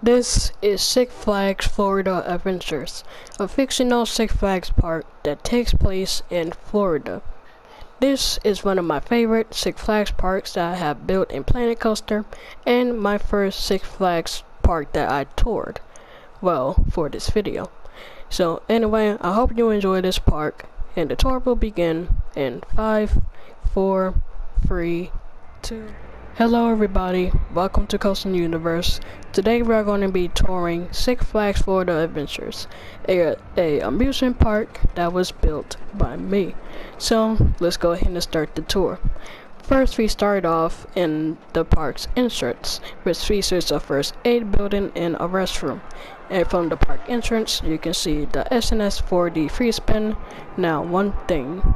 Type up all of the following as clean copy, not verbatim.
This is Six Flags Florida Adventures, a fictional Six Flags park that takes place in Florida. This is one of my favorite Six Flags parks that I have built in Planet Coaster, and my first Six Flags park that I toured, well, for this video. So anyway, I hope you enjoy this park, and the tour will begin in 5, 4, 3, 2... Hello everybody, welcome to Coastal Universe. Today we are going to be touring Six Flags Florida Adventures, a amusement park that was built by me. So let's go ahead and start the tour. First we start off in the park's entrance, which features a first aid building and a restroom. And from the park entrance you can see the SNS 4D free spin. Now one thing,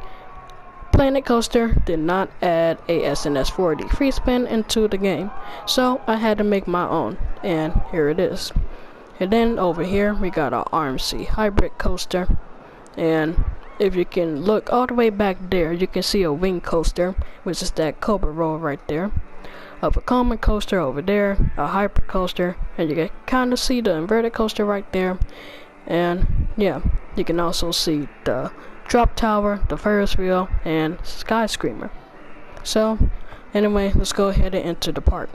Planet Coaster did not add a SNS 4D free spin into the game, so I had to make my own, and here it is. And then over here we got our RMC hybrid coaster, and if you can look all the way back there, you can see a wing coaster, which is that Cobra roll right there. Of a common coaster over there, a hybrid coaster, and you can kind of see the inverted coaster right there. And yeah, you can also see the drop tower, the Ferris wheel, and Sky Screamer. So anyway, let's go ahead and enter the park.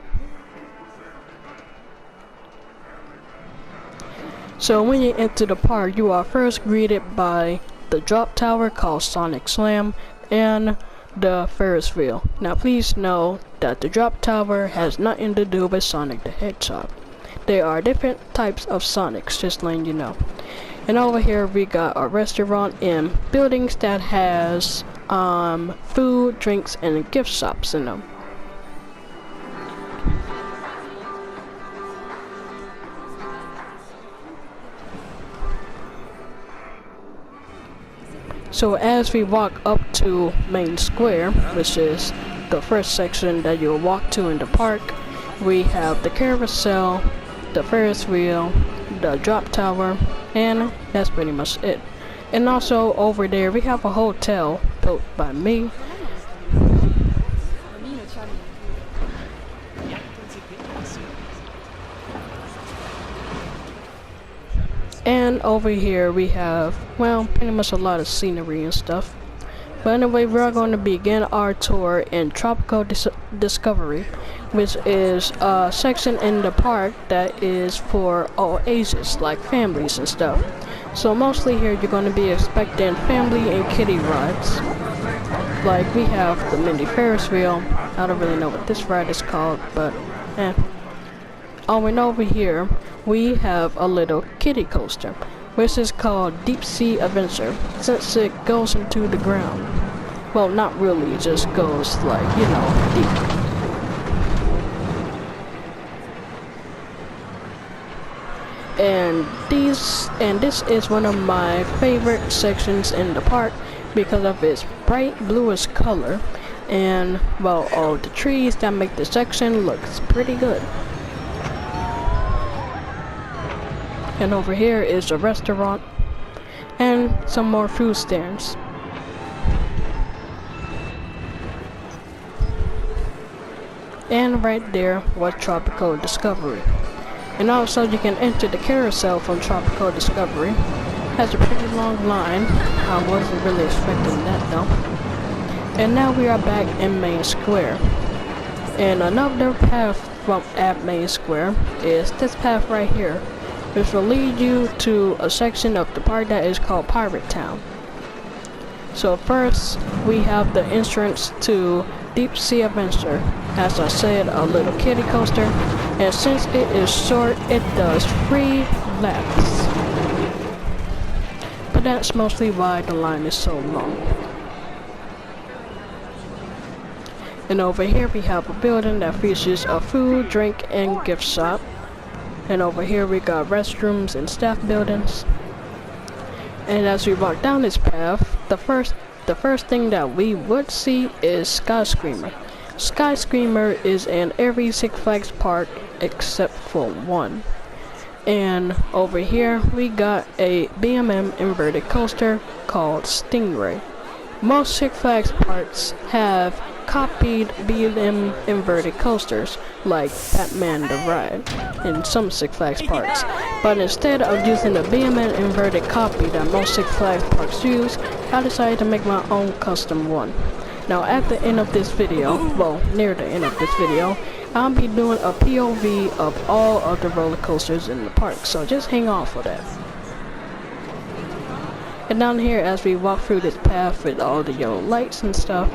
So when you enter the park, you are first greeted by the drop tower called Sonic Slam and the Ferris wheel. Now please know that the drop tower has nothing to do with Sonic the Hedgehog. There are different types of Sonics, just letting you know. And over here we got a restaurant and buildings that has food, drinks, and gift shops in them. So as we walk up to Main Square, which is the first section that you'll walk to in the park, we have the carousel, the Ferris wheel, the drop tower, and that's pretty much it. And also over there we have a hotel built by me. And over here we have, well, pretty much a lot of scenery and stuff. But anyway, we're going to begin our tour in Tropical Discovery, which is a section in the park that is for all ages, like families and stuff. So mostly here you're going to be expecting family and kiddie rides. Like we have the mini Ferris wheel. I don't really know what this ride is called, but Oh, and over here we have a little kiddie coaster, which is called Deep Sea Adventure, since it goes into the ground. Well, not really, it just goes like, you know, deep. And this is one of my favorite sections in the park because of its bright bluish color and, well, all the trees that make the section looks pretty good. And over here is a restaurant and some more food stands. And right there was Tropical Discovery. And also you can enter the carousel from Tropical Discovery. Has a pretty long line. I wasn't really expecting that though. And now we are back in Main Square. And another path from at Main Square is this path right here, which will lead you to a section of the park that is called Pirate Town. So first we have the entrance to Deep Sea Adventure. As I said, a little kiddie coaster, and since it is short, it does 3 laps. But that's mostly why the line is so long. And over here we have a building that features a food, drink, and gift shop. And over here we got restrooms and staff buildings. And as we walk down this path, the first thing that we would see is Sky Screamer. Sky Screamer is in every Six Flags park except for one. And over here we got a BMM inverted coaster called Stingray. Most Six Flags parks have copied B&M inverted coasters like Batman the Ride in some Six Flags parks. But instead of using the B&M inverted copy that most Six Flags parks use, I decided to make my own custom one. Now at the end of this video, well, near the end of this video, I'll be doing a POV of all of the roller coasters in the park, so just hang on for that. And down here, as we walk through this path with all the yellow lights and stuff,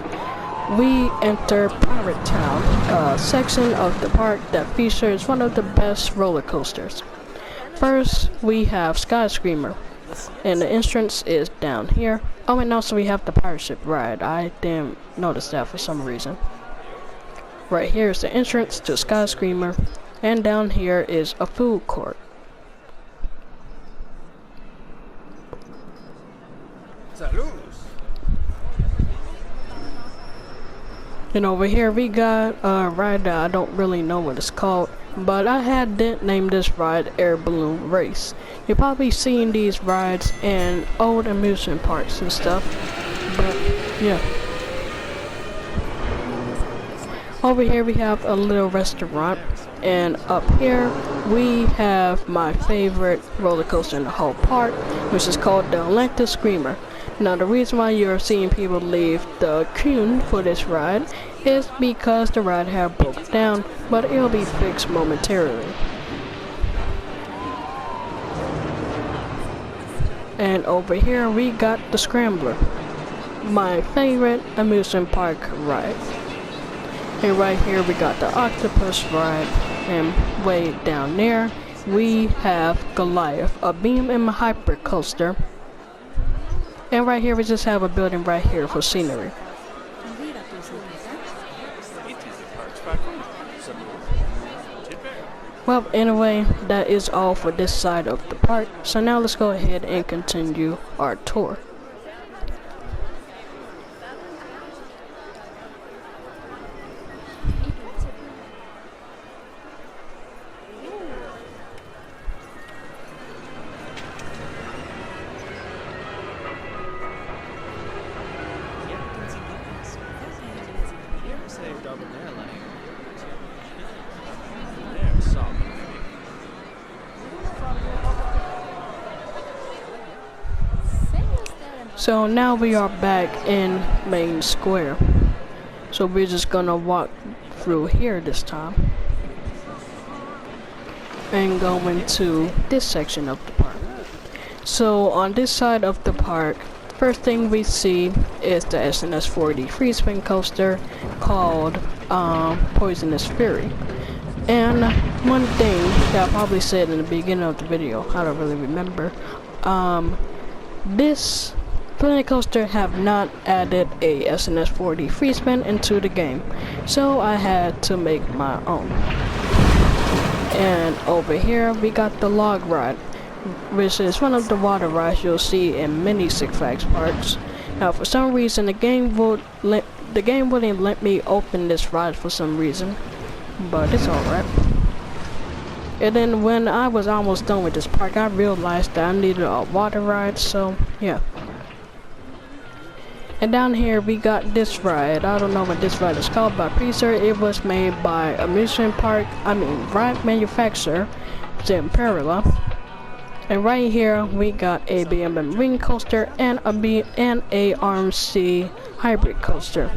we enter Pirate Town, a section of the park that features one of the best roller coasters. First, we have Sky Screamer, and the entrance is down here. Oh, and also we have the pirate ship ride. I didn't notice that for some reason. Right here is the entrance to Sky Screamer, and down here is a food court. And over here we got a ride that I don't really know what it's called, but I had named this ride Air Balloon Race. You're probably seeing these rides in old amusement parks and stuff, but yeah. Over here we have a little restaurant, and up here we have my favorite roller coaster in the whole park, which is called the Atlantis Screamer. Now the reason why you're seeing people leave the queue for this ride is because the ride had broke down, but it'll be fixed momentarily. And over here we got the Scrambler, my favorite amusement park ride. And right here we got the Octopus ride, and way down there we have Goliath, a B&M hyper coaster. And right here we just have a building right here for scenery. Well, anyway, that is all for this side of the park. So now let's go ahead and continue our tour. So now we are back in Main Square. So we're just gonna walk through here this time and go into this section of the park. So on this side of the park, first thing we see is the SNS 4D free spin coaster called Poisonous Fury. And one thing that I probably said in the beginning of the video, I don't really remember, this Planet Coaster have not added a SNS 4D free spin into the game, so I had to make my own. And over here we got the log ride, which is one of the water rides you'll see in many Six Flags parks. Now for some reason the game wouldn't let me open this ride for some reason, but it's alright. And then when I was almost done with this park, I realized that I needed a water ride, so yeah. And down here we got this ride. I don't know what this ride is called, but I'm pretty sure it was made by ride manufacturer Zamperla. And right here we got a B&M Ring Coaster and a RMC Hybrid Coaster.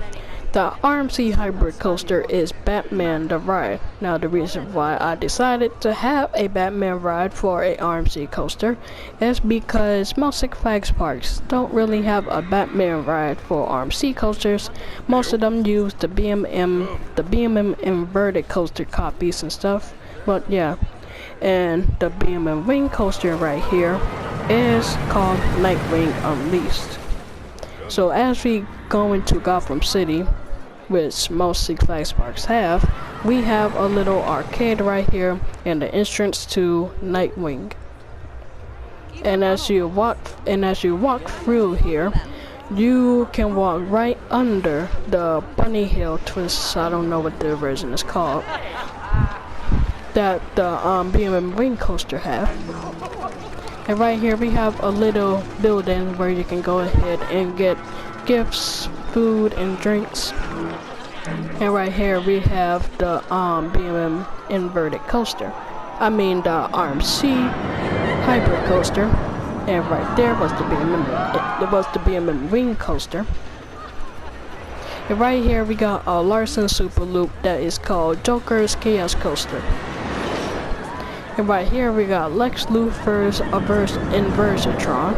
The RMC Hybrid Coaster is Batman the Ride. Now the reason why I decided to have a Batman ride for a RMC coaster is because most Six Flags parks don't really have a Batman ride for RMC coasters. Most of them use the B&M inverted coaster copies and stuff. But yeah, and the B&M Wing Coaster right here is called Nightwing Unleashed. So as we go into Gotham City, which most Six Flags parks have, we have a little arcade right here and the entrance to Nightwing. And as you walk through here, you can walk right under the Bunny Hill twist. I don't know what the version is called, that the B&M Wing Coaster have. And right here we have a little building where you can go ahead and get gifts, food, and drinks. And right here we have the BMM inverted coaster. I mean the RMC hybrid coaster. And right there was the BMM. It was the BMM wing coaster. And right here we got a Larson Super Loop that is called Joker's Chaos Coaster. And right here we got Lex Luthor's Inversatron,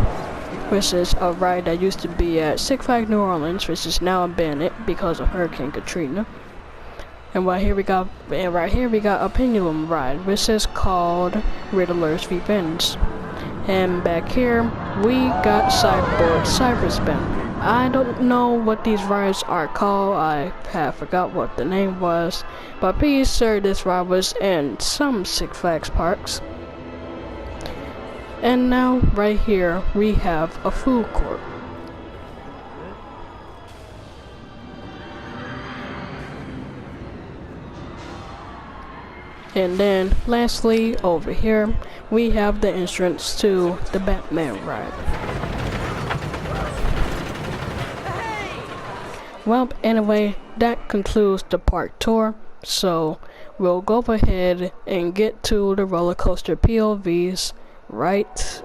which is a ride that used to be at Six Flags New Orleans, which is now abandoned because of Hurricane Katrina. And right here we got a pendulum ride, which is called Riddler's Revenge. And back here we got Cyborg Cyberspin. I don't know what these rides are called. I have forgot what the name was, but pretty sure this ride was in some Six Flags parks. And now right here we have a food court. And then lastly over here we have the entrance to the Batman ride. Well, anyway, that concludes the park tour, so we'll go ahead and get to the roller coaster POVs right